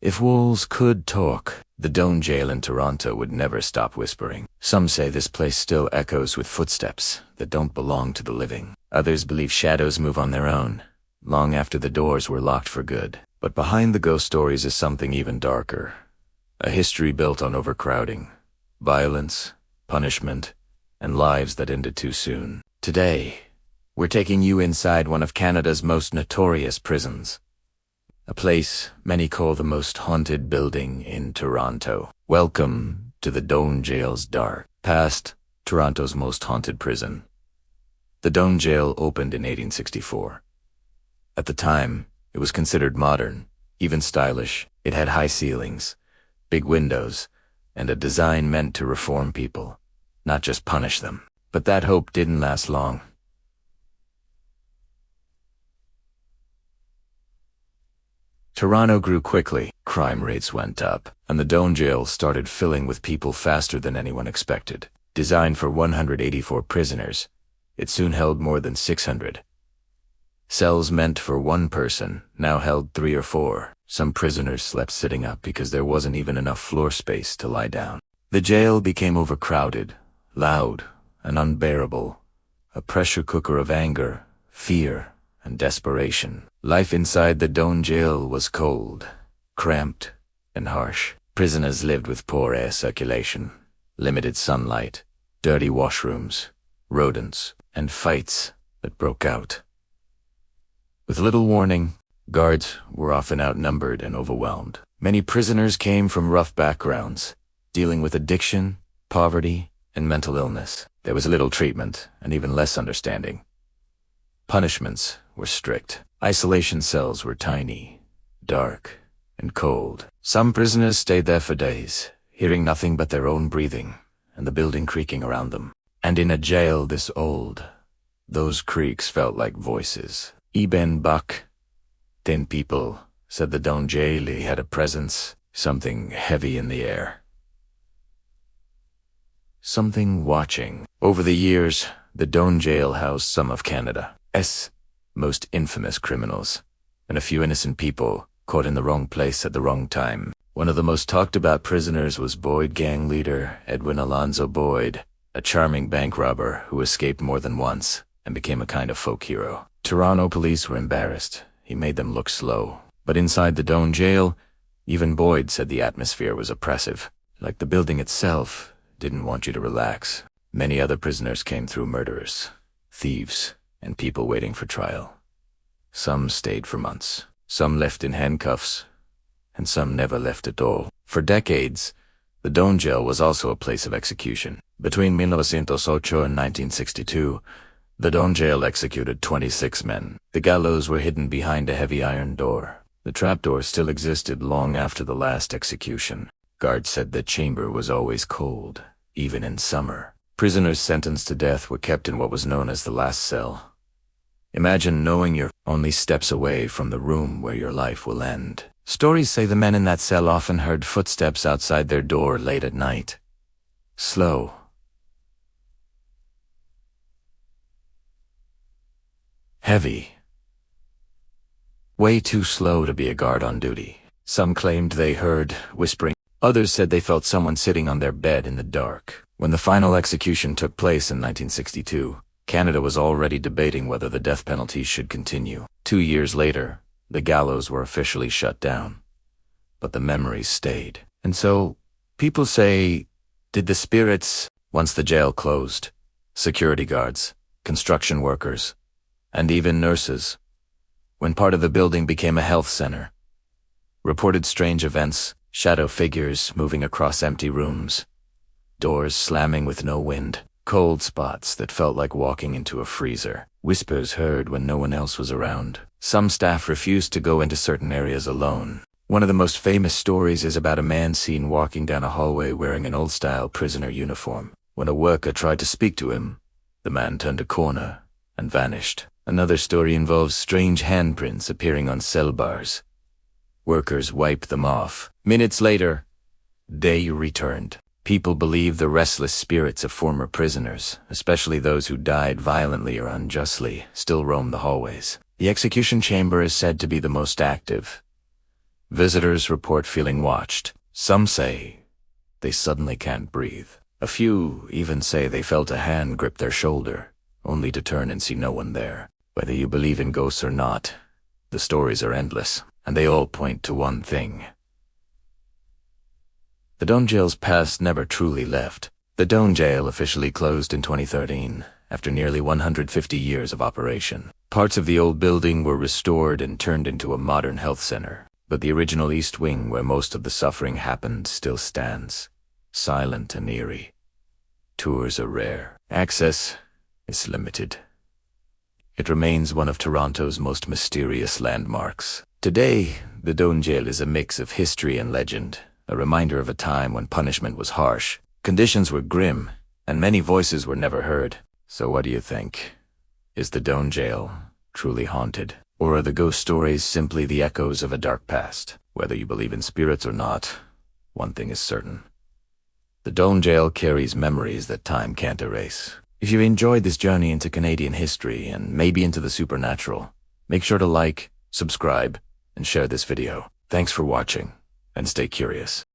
If walls could talk, the Doane Jail in Toronto would never stop whispering. Some say this place still echoes with footsteps that don't belong to the living. Others believe shadows move on their own, long after the doors were locked for good. But behind the ghost stories is something even darker. A history built on overcrowding, violence, punishment, and lives that ended too soon. Today, we're taking you inside one of Canada's most notorious prisons. A place many call the most haunted building in Toronto. Welcome to the Doane Jail's dark past, Toronto's most haunted prison. The Doane Jail opened in 1864. At the time, it was considered modern, even stylish. It had high ceilings, big windows, and a design meant to reform people, not just punish them. But that hope didn't last long. Toronto grew quickly, crime rates went up, and the Doane Jail started filling with people faster than anyone expected. Designed for 184 prisoners, it soon held more than 600. Cells meant for one person now held 3 or 4. Some prisoners slept sitting up because there wasn't even enough floor space to lie down. The jail became overcrowded, loud, and unbearable, a pressure cooker of anger, fear, and desperation. Life inside the Doane Jail was cold, cramped, and harsh. Prisoners lived with poor air circulation, limited sunlight, dirty washrooms, rodents, and fights that broke out. With little warning, guards were often outnumbered and overwhelmed. Many prisoners came from rough backgrounds, dealing with addiction, poverty, and mental illness. There was little treatment and even less understanding. Punishments were strict. Isolation cells were tiny, dark, and cold. Some prisoners stayed there for days, hearing nothing but their own breathing and the building creaking around them. And in a jail this old, those creaks felt like voices. Eben Buck, 10 people, said the Doane Jail had a presence, something heavy in the air. Something watching. Over the years, the Doane Jail housed some of Canada's most infamous criminals, and a few innocent people caught in the wrong place at the wrong time. One of the most talked about prisoners was Boyd gang leader Edwin Alonzo Boyd, a charming bank robber who escaped more than once and became a kind of folk hero. Toronto police were embarrassed. He made them look slow. But inside the Doane Jail, even Boyd said the atmosphere was oppressive. Like the building itself didn't want you to relax. Many other prisoners came through: murderers, thieves, and people waiting for trial. Some stayed for months. Some left in handcuffs, and some never left at all. For decades, the Doane Jail was also a place of execution. Between 1908 and 1962, the Doane Jail executed 26 men. The gallows were hidden behind a heavy iron door. The trapdoor still existed long after the last execution. Guards said the chamber was always cold, even in summer. Prisoners sentenced to death were kept in what was known as the last cell. Imagine knowing you're only steps away from the room where your life will end. Stories say the men in that cell often heard footsteps outside their door late at night. Slow. Heavy. Way too slow to be a guard on duty. Some claimed they heard whispering. Others said they felt someone sitting on their bed in the dark. When the final execution took place in 1962, Canada was already debating whether the death penalty should continue. 2 years later, the gallows were officially shut down. But the memories stayed. And so, people say, did the spirits, once the jail closed, security guards, construction workers, and even nurses, when part of the building became a health center, reported strange events, shadow figures moving across empty rooms, doors slamming with no wind, cold spots that felt like walking into a freezer, whispers heard when no one else was around. Some staff refused to go into certain areas alone. One of the most famous stories is about a man seen walking down a hallway wearing an old-style prisoner uniform. When a worker tried to speak to him, the man turned a corner and vanished. Another story involves strange handprints appearing on cell bars. Workers wiped them off. Minutes later, they returned. People believe the restless spirits of former prisoners, especially those who died violently or unjustly, still roam the hallways. The execution chamber is said to be the most active. Visitors report feeling watched. Some say they suddenly can't breathe. A few even say they felt a hand grip their shoulder, only to turn and see no one there. Whether you believe in ghosts or not, the stories are endless, and they all point to one thing. The Doane Jail's past never truly left. The Doane Jail officially closed in 2013, after nearly 150 years of operation. Parts of the old building were restored and turned into a modern health center, but the original East Wing, where most of the suffering happened, still stands, silent and eerie. Tours are rare. Access is limited. It remains one of Toronto's most mysterious landmarks. Today, the Doane Jail is a mix of history and legend, a reminder of a time when punishment was harsh, conditions were grim, and many voices were never heard. So what do you think? Is the Doane Jail truly haunted? Or are the ghost stories simply the echoes of a dark past? Whether you believe in spirits or not, one thing is certain. The Doane Jail carries memories that time can't erase. If you enjoyed this journey into Canadian history and maybe into the supernatural, make sure to like, subscribe, and share this video. Thanks for watching, and stay curious.